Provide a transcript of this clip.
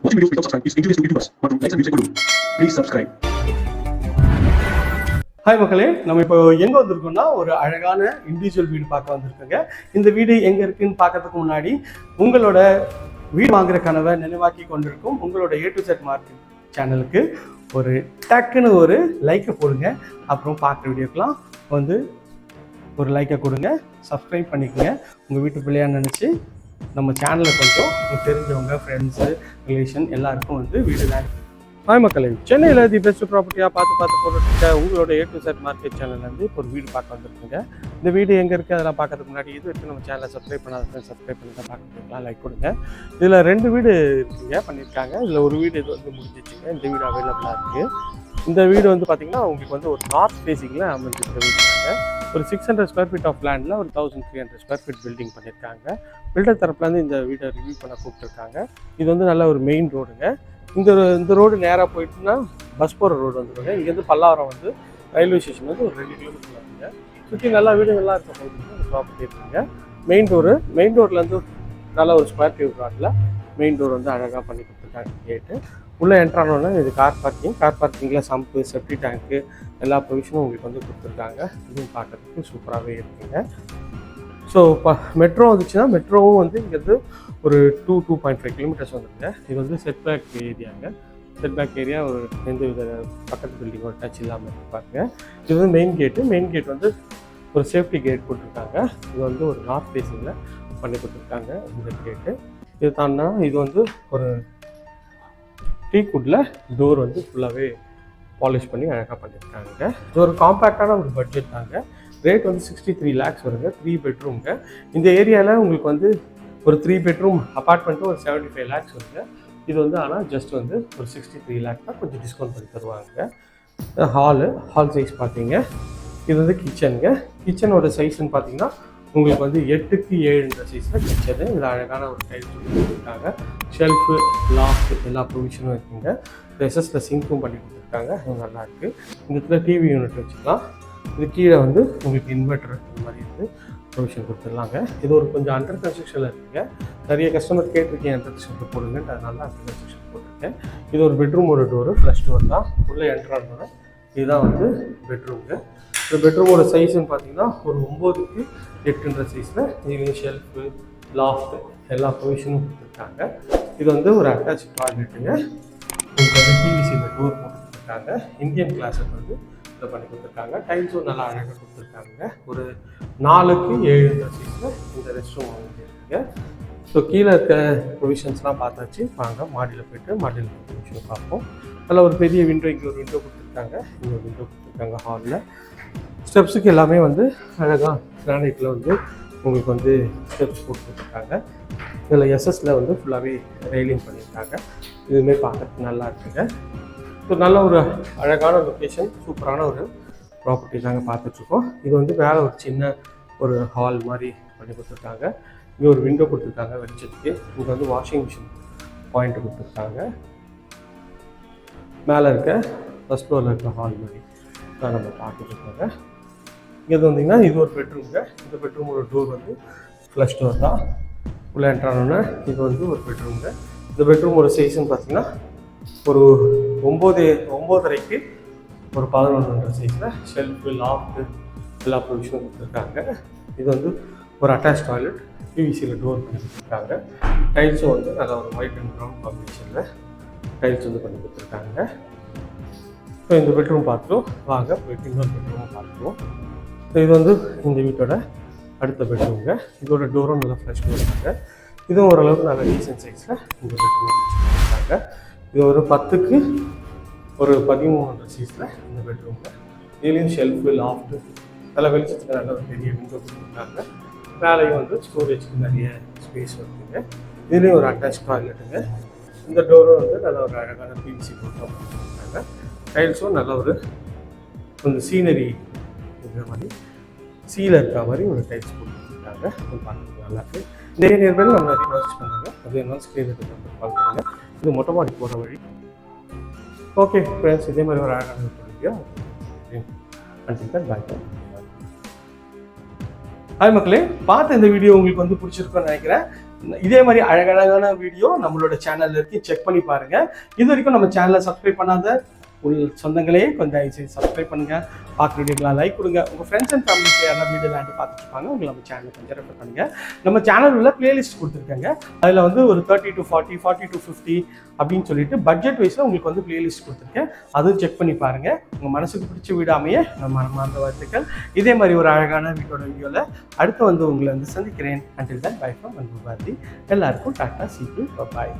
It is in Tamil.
Watching videos without subscribe is injurious to YouTubers. மற்றும் likes and views கொடுங்க. Please subscribe. ஹாய் மக்களே, நம்ம இப்போ எங்கே வந்திருக்கோம்னா ஒரு அழகான இண்டிவிஜுவல் வீடு பார்க்க வந்திருக்கோங்க. இந்த வீடு எங்கே இருக்குன்னு பார்க்கறதுக்கு முன்னாடி உங்களோட வீடு வாங்குற கனவை நினைவாக்கி கொண்டிருக்கும் உங்களோட A to Z மார்க்கெட் சேனலுக்கு ஒரு டக்குன்னு ஒரு லைக்கை போடுங்க. அப்புறம் பார்க்குற வீடியோக்கெலாம் வந்து ஒரு லைக்கை கொடுங்க, சப்ஸ்கிரைப் பண்ணிக்கோங்க. உங்கள் வீட்டு பிள்ளையான்னு நினச்சி நம்ம சேனலில் கொஞ்சம் தெரிஞ்சவங்க, ஃப்ரெண்ட்ஸு, ரிலேஷன் எல்லாருக்கும் வந்து வீடு தான். ஹாய் மக்களே, சென்னையில் தி பெஸ்ட் ப்ராப்பர்ட்டியாக பார்த்து போட்டுருக்க உங்களோட A to Z மார்க்கெட் சேனல்லேருந்து இப்போ ஒரு வீடு பார்க்க வந்துருக்குங்க. இந்த வீடு எங்கே இருக்குது அதெல்லாம் பார்க்கறதுக்கு முன்னாடி இது வரைக்கும் நம்ம சேனலை சப்ஸ்கிரைப் பண்ணாத சப்ஸ்கிரைப் பண்ணி தான் பார்க்கலாம், லைக் கொடுங்க. இதில் 2 வீடு இருக்குங்க பண்ணியிருக்காங்க. இதில் ஒரு வீடு இது வந்து முடிஞ்சிச்சுங்க. இந்த வீடு அவைலபிளாக இருக்குது. இந்த வீடு வந்து பார்த்திங்கன்னா உங்களுக்கு வந்து ஒரு நார்த் ஃபேஸிங்கில் அமைஞ்சிருக்க வீடுங்க. ஒரு 600 ஸ்கொயர் ஃபீட் ஆஃப் லேண்டில் ஒரு 1300 ஸ்கொயர் ஃபீட் பில்டிங் பண்ணியிருக்காங்க. பில்டர் தரப்புலேருந்து இந்த வீடை ரிவ்யூ பண்ண கூப்பிட்டுருக்காங்க. இது வந்து நல்ல ஒரு மெயின் ரோடுங்க. இந்த ரோடு நேராக போயிட்டுன்னா பஸ் போகிற ரோடு வந்துடுங்க. இங்கேருந்து பல்லாவரம் வந்து ரயில்வே ஸ்டேஷன் வந்து ஒரு 2 கிலோமீட்டர் வருங்க. சுற்றி நல்லா வீடுகள்லாம் இருக்க போகுதுங்க. இந்த ப்ராப்பர்ட்டி இருக்குங்க. மெயின் ரோட்லேருந்து நல்ல ஒரு ஸ்கொயர் ஃபீட் ரோட்டில் மெயின் டோர் வந்து அழகாக பண்ணி கொடுத்துருக்காங்க. கேட்டு உள்ளே என்ட்ரானோன்னா இது கார் பார்க்கிங்கில் சம்பு, செப்டி டேங்க்கு எல்லா ப்ரொவிஷனும் உங்களுக்கு வந்து கொடுத்துருக்காங்க. இதுவும் பார்க்கறதுக்கு சூப்பராகவே இருக்குங்க. ஸோ இப்போ மெட்ரோ வந்துச்சுன்னா மெட்ரோவும் வந்து இங்கேருந்து ஒரு 2.5 கிலோமீட்டர்ஸ் வந்துருங்க. இது வந்து செட்பேக் ஏரியாங்க. செட்பேக் ஏரியா ஒரு எந்த வித பக்கத்து பில்டிங்கோட டச் இல்லாமல் இருப்பாங்க. இது வந்து மெயின் கேட் வந்து ஒரு சேஃப்டி கேட் போட்டிருக்காங்க. இது வந்து ஒரு நார்த் ஃபேஸிங்கில் பண்ணி கொடுத்துருக்காங்க இந்த கேட்டு. இது தாண்டா இது வந்து ஒரு டீக்குட்டில் டோர் வந்து ஃபுல்லாகவே பாலிஷ் பண்ணி அழகாக பண்ணியிருக்காங்க. இது ஒரு காம்பேக்டான ஒரு பட்ஜெட் தாங்க. ரேட் வந்து 63 lakhs வருங்க. 3 பெட்ரூம்ங்க. இந்த ஏரியாவில் உங்களுக்கு வந்து ஒரு 3 பெட்ரூம் அப்பார்ட்மெண்ட்டும் ஒரு 75 lakhs வருங்க. இது வந்து ஆனால் ஜஸ்ட் வந்து ஒரு 63 lakh தான், கொஞ்சம் டிஸ்கவுண்ட் பண்ணி தருவாங்க. ஹால் சைஸ் பார்த்தீங்க. இது வந்து கிச்சனோட சைஸ்ன்னு பார்த்தீங்கன்னா உங்களுக்கு வந்து 8x7 சைஸில் கிச்சனு. இதில் அழகான ஒரு டைல்ஸ் கொடுத்துருக்காங்க. ஷெல்ஃபு, லாஃப்ட் எல்லா ப்ரொவிஷனும் இருக்குங்க. ரெசஸில் சிங்க்கும் பண்ணி கொடுத்துருக்காங்க. இது நல்லாயிருக்கு. இந்த இடத்துல டிவி யூனிட் வச்சுக்கலாம். இது கீழே வந்து உங்களுக்கு இன்வெர்டர் இந்த மாதிரி வந்து ப்ரொவிஷன் கொடுத்துடலாங்க. இது ஒரு கொஞ்சம் அண்டர் கன்ஸ்ட்ரக்ஷனில் இருக்குங்க. நிறைய கஸ்டமர் கேட்டிருக்கேன் அண்டர் கன்ஸ்ட்ரக்ஷன் போடுங்கன்ட்டு, அதனால அண்டர் கன்ஸ்ட்ரக்ஷன் போட்டிருக்கேன். இது ஒரு பெட்ரூம், ஒரு டோரு, ஃப்ளஷ் டோர் தான். உள்ளே என்ட்ரானோட இதுதான் வந்து பெட்ரூம்ங்க. இந்த பெட்ரூமோட சைஸ்ன்னு பார்த்தீங்கன்னா ஒரு 9x8 சைஸில் இதுலேயும் ஷெல்ஃபு, லாஃப்ட் எல்லா ப்ரொவிஷனும் கொடுத்துருக்காங்க. இது வந்து ஒரு அட்டாச் டாய்லெட்டுங்க. உங்களுக்கு வந்து பிவிசியில் டோர் போட்டு கொடுத்துருக்காங்க. இந்தியன் கிளாஸுக்கு வந்து இதை பண்ணி கொடுத்துருக்காங்க. டைல்ஸும் நல்லா அழகாக கொடுத்துருக்காங்க. ஒரு 4x7 சைஸில் இந்த ரெஸ்ட் ரூம் இருக்குங்க. ஸோ கீழே இருக்க ப்ரொவிஷன்ஸ்லாம் பார்த்தாச்சு. வாங்க மாடியில் போய்ட்டு மாடியில் ப்ரொவிஷன் பார்ப்போம். அதில் ஒரு பெரிய விண்டோ, இங்கே ஒரு விண்டோ கொடுத்துருக்காங்க, இங்கே ஒரு விண்டோ கொடுத்துருக்காங்க. ஹாலில் ஸ்டெப்ஸுக்கு எல்லாமே வந்து அழகாக கிரானைட்டில் வந்து உங்களுக்கு வந்து ஸ்டெப்ஸ் போட்டு கொடுத்துருக்காங்க. இதில் எஸ்எஸ்ல வந்து ஃபுல்லாகவே ரெயிலிங் பண்ணியிருக்காங்க. இதுவுமே பார்க்கறதுக்கு நல்லா இருக்குங்க. ஸோ நல்ல ஒரு அழகான லொக்கேஷன், சூப்பரான ஒரு ப்ராப்பர்ட்டி தாங்க பார்த்துட்ருக்கோம். இது வந்து மேலே ஒரு சின்ன ஒரு ஹால் மாதிரி பண்ணி கொடுத்துருக்காங்க. இங்கே ஒரு விண்டோ கொடுத்துருக்காங்க வெளிச்சத்துக்கு. இங்கே வந்து வாஷிங் மிஷின் பாயிண்ட் கொடுத்துருக்காங்க. மேலே இருக்க ஃபஸ்ட் ஃப்ளோரில் இருக்க ஹால் மாதிரி தான் நம்ம பார்த்துட்ருக்கோங்க. இங்கே வந்தீங்கன்னா இது ஒரு பெட்ரூம்ங்க. இந்த பெட்ரூமோட டோர் வந்து ஃப்ளஷ் டோர் தான். உள்ளே என்ட்ரானோன்னா இது வந்து ஒரு பெட்ரூம்ங்க. இந்த பெட்ரூமோட சைஸ்ன்னு பார்த்தீங்கன்னா ஒரு 9.5x ஒரு 11 சைஸில் ஷெல்ஃபு, லாஃப்ட்டு எல்லா ப்ரொவிஷனும் கொடுத்துருக்காங்க. இது வந்து ஒரு அட்டாச் டாய்லெட், பிவிசியில் டோர் பண்ணி கொடுத்துருக்காங்க. டைல்ஸும் வந்து நல்லா ஒரு ஒயிட் அண்ட் ப்ரௌன் காம்பினேஷனில் டைல்ஸ் வந்து பண்ணி கொடுத்துருக்காங்க. ஸோ இந்த பெட்ரூம் பார்த்துருவோம். வாங்க போய்ட்டு இன்னொரு பெட்ரூமும் பார்த்துருவோம். ஸோ இது வந்து இந்த வீட்டோட அடுத்த பெட்ரூம்ங்க. இதோட டோரும் நல்லா ஃப்ரெஷ் டோர் இருக்குங்க. இதுவும் ஓரளவுக்கு நல்ல டீசன்ட் சைஸில் இந்த பெட்ரூம் வச்சுருக்காங்க. இது ஒரு 10x ஒரு 13 சைஸில் இந்த பெட்ரூமில். இதுலேயும் ஷெல்ஃபு, லாஃப்ட்டு நல்லா வெளிச்சத்துக்கு நல்ல ஒரு பெரிய விண்டோ கொடுத்துருக்காங்க. மேலேயும் வந்து ஸ்டோரேஜ்க்கு நிறைய ஸ்பேஸ் இருக்குங்க. இதுலேயும் ஒரு அட்டாச் டாய்லெட்டுங்க. இந்த டோரும் வந்து நல்ல ஒரு அழகான பிவிசி போட்டு கொடுத்துருக்காங்க. டைல்ஸும் நல்ல ஒரு கொஞ்சம் சீனரி இருக்கிற மாதிரி, சீல இருக்க மாதிரி ஒரு டைல்ஸ் போட்டுருக்காங்க. பார்க்குறது நல்லாயிருக்கு. இந்த ஏரியாவில் நம்ம நிறைய நோட்டீஸ் பண்ணுறாங்க. அது என்ன ஸ்க்ரீன் கால் பண்ணுங்க. இது மொட்டை மாடி போகிற வழி. ஓகே ஃப்ரெண்ட்ஸ், இதே மாதிரி ஒரு அழகான வீடியோ. ஹாய் மக்களே, பார்த்த இந்த வீடியோ உங்களுக்கு வந்து பிடிச்சிருக்குன்னு நினைக்கிறேன். இதே மாதிரி அழகழகான வீடியோ நம்மளோட சேனல்ல இருக்கு, செக் பண்ணி பாருங்க. இது வரைக்கும் நம்ம சேனலை சப்ஸ்கிரைப் பண்ணாத சொந்தங்களே கொஞ்சம் தயவுசெய்து சப்ஸ்கிரைப் பண்ணுங்க, பார்க்குற வீடியோக்கெலாம் லைக் கொடுங்க. உங்கள் ஃப்ரெண்ட்ஸ் அண்ட் ஃபேமிலிஸ் யாராவது வீடியோ லேண்டு பார்த்துட்டு இருப்பாங்க, உங்களை நம்ம சேனலை கொஞ்சம் ரெஃபர் பண்ணுங்க. நம்ம சேனல் உள்ள பிளேலிஸ்ட் கொடுத்துருக்காங்க, அதில் வந்து ஒரு 30 to 40, 40 to 50 அப்படின்னு சொல்லிட்டு பட்ஜெட் வைஸில் உங்களுக்கு வந்து பிளேலிஸ்ட் கொடுத்துருக்கேன். அதுவும் செக் பண்ணி பாருங்க. உங்கள் மனசுக்கு பிடிச்ச வீடு அமைய நம்ம மனமார்ந்த வாழ்த்துக்கள். இதே மாதிரி ஒரு அழகான வீடியோவில் அடுத்து வந்து உங்களை வந்து சந்திக்கிறேன். அண்டில் தன் பை ஃப்ரம் அன்பு பாரதி. எல்லாருக்கும் டாட்டா, see you, bye.